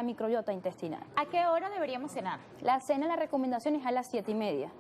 la microbiota intestinal. ¿A qué hora deberíamos cenar? La cena, la recomendación es a las 7:30.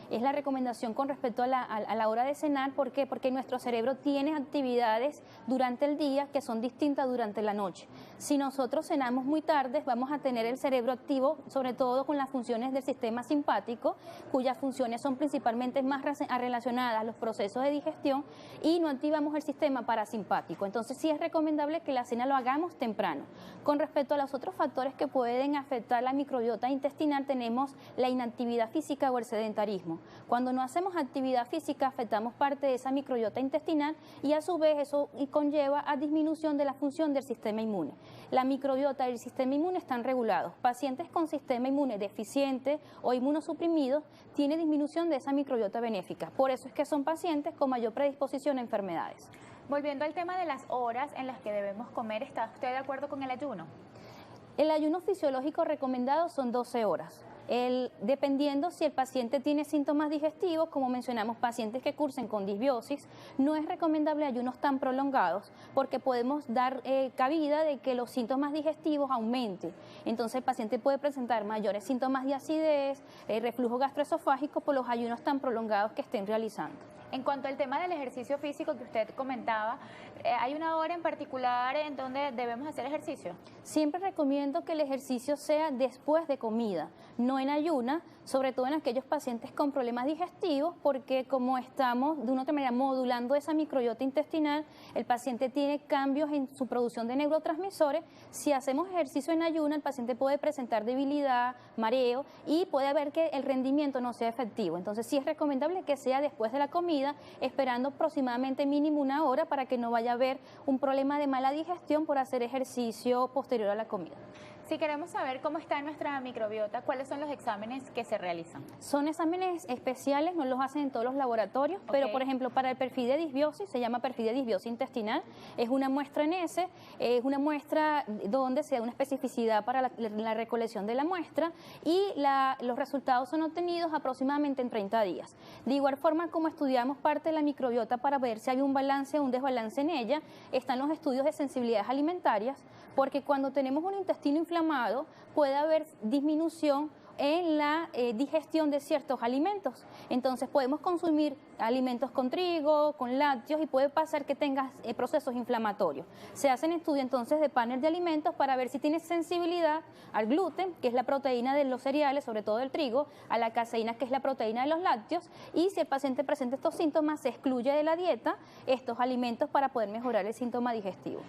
Es la recomendación con respecto a la hora de cenar. ¿Por qué? Porque nuestro cerebro tiene actividades durante el día que son distintas durante la noche. Si nosotros cenamos muy tarde, vamos a tener el cerebro activo, sobre todo con las funciones del sistema simpático, cuyas funciones son principalmente más relacionadas a los procesos de digestión, y no activamos el sistema parasimpático. Entonces sí es recomendable que la cena lo hagamos temprano. Con respecto a los otros factores que pueden afectar la microbiota intestinal, tenemos la inactividad física o el sedentarismo. Cuando no hacemos actividad física, afectamos parte de esa microbiota intestinal y a su vez eso conlleva a disminución de la función del sistema inmune. La microbiota y el sistema inmune están regulados. Pacientes con sistema inmune deficiente o inmunosuprimidos tienen disminución de esa microbiota benéfica. Por eso es que son pacientes con mayor predisposición a enfermedades. Volviendo al tema de las horas en las que debemos comer, ¿está usted de acuerdo con el ayuno? El ayuno fisiológico recomendado son 12 horas. Dependiendo si el paciente tiene síntomas digestivos, como mencionamos, pacientes que cursen con disbiosis, no es recomendable ayunos tan prolongados porque podemos dar cabida de que los síntomas digestivos aumenten. Entonces el paciente puede presentar mayores síntomas de acidez, reflujo gastroesofágico por los ayunos tan prolongados que estén realizando. En cuanto al tema del ejercicio físico que usted comentaba, ¿hay una hora en particular en donde debemos hacer ejercicio? Siempre recomiendo que el ejercicio sea después de comida, no en ayuna, sobre todo en aquellos pacientes con problemas digestivos, porque como estamos de una otra manera modulando esa microbiota intestinal, el paciente tiene cambios en su producción de neurotransmisores. Si hacemos ejercicio en ayuna, el paciente puede presentar debilidad, mareo y puede haber que el rendimiento no sea efectivo. Entonces sí es recomendable que sea después de la comida, esperando aproximadamente mínimo una hora para que no vaya a haber un problema de mala digestión por hacer ejercicio posterior a la comida. Si queremos saber cómo está nuestra microbiota, ¿cuáles son los exámenes que se realizan? Son exámenes especiales, no los hacen en todos los laboratorios, pero por ejemplo para el perfil de disbiosis, se llama perfil de disbiosis intestinal, es una muestra en S, es una muestra donde se da una especificidad para la recolección de la muestra y los resultados son obtenidos aproximadamente en 30 días. De igual forma, como estudiamos parte de la microbiota para ver si hay un balance o un desbalance en ella, están los estudios de sensibilidades alimentarias, porque cuando tenemos un intestino inflamado puede haber disminución en la digestión de ciertos alimentos. Entonces podemos consumir alimentos con trigo, con lácteos y puede pasar que tengas procesos inflamatorios. Se hacen estudios entonces de panel de alimentos para ver si tienes sensibilidad al gluten, que es la proteína de los cereales, sobre todo del trigo, a la caseína, que es la proteína de los lácteos, y si el paciente presenta estos síntomas, se excluye de la dieta estos alimentos para poder mejorar el síntoma digestivo.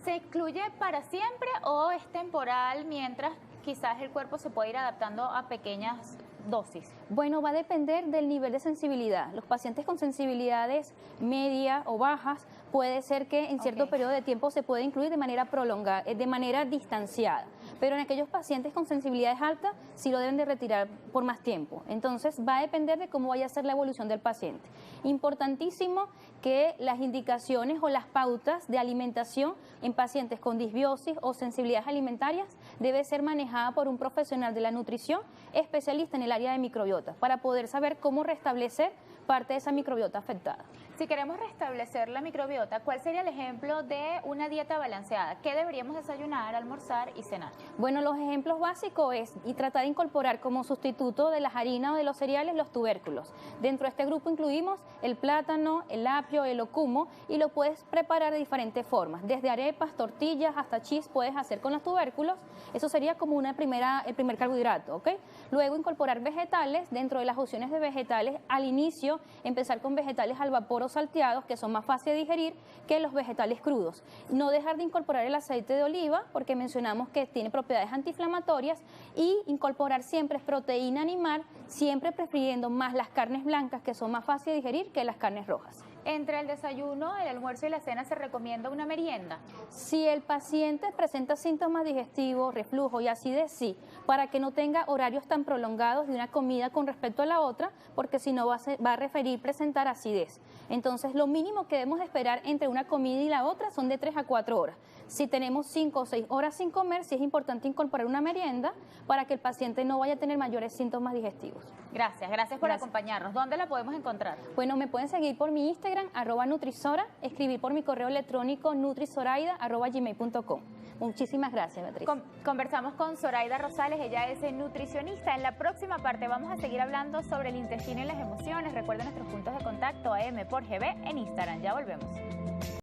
¿Se excluye para siempre o es temporal mientras quizás el cuerpo se puede ir adaptando a pequeñas dosis? Bueno, va a depender del nivel de sensibilidad. Los pacientes con sensibilidades medias o bajas puede ser que en cierto periodo de tiempo se puede incluir de manera prolongada, de manera distanciada. Pero en aquellos pacientes con sensibilidades altas sí lo deben de retirar por más tiempo. Entonces va a depender de cómo vaya a ser la evolución del paciente. Importantísimo que las indicaciones o las pautas de alimentación en pacientes con disbiosis o sensibilidades alimentarias debe ser manejada por un profesional de la nutrición especialista en el área de microbiota para poder saber cómo restablecer parte de esa microbiota afectada. Si queremos restablecer la microbiota, ¿cuál sería el ejemplo de una dieta balanceada? ¿Qué deberíamos desayunar, almorzar y cenar? Bueno, los ejemplos básicos es tratar de incorporar como sustituto de las harinas o de los cereales los tubérculos. Dentro de este grupo incluimos el plátano, el apio, el ocumo y lo puedes preparar de diferentes formas. Desde arepas, tortillas hasta cheese puedes hacer con los tubérculos. Eso sería como el primer carbohidrato, ¿ok? Luego incorporar vegetales. Dentro de las opciones de vegetales, al inicio empezar con vegetales al vapor o salteados, que son más fáciles de digerir que los vegetales crudos. No dejar de incorporar el aceite de oliva, porque mencionamos que tiene propiedades antiinflamatorias, y incorporar siempre proteína animal, siempre prefiriendo más las carnes blancas, que son más fáciles de digerir que las carnes rojas. Entre el desayuno, el almuerzo y la cena se recomienda una merienda. Si el paciente presenta síntomas digestivos, reflujo y acidez, sí, para que no tenga horarios tan prolongados de una comida con respecto a la otra, porque si no va a referir presentar acidez. Entonces, lo mínimo que debemos esperar entre una comida y la otra son de 3 a 4 horas. Si tenemos 5 o 6 horas sin comer, sí es importante incorporar una merienda para que el paciente no vaya a tener mayores síntomas digestivos. Gracias por acompañarnos. ¿Dónde la podemos encontrar? Bueno, me pueden seguir por mi Instagram, @nutrisora, escribir por mi correo electrónico nutrisoraida@gmail.com. Muchísimas gracias, Beatriz. Conversamos con Zoraida Rosales, ella es nutricionista. En la próxima parte vamos a seguir hablando sobre el intestino y las emociones. Recuerden nuestros puntos de contacto AM por GB en Instagram. Ya volvemos.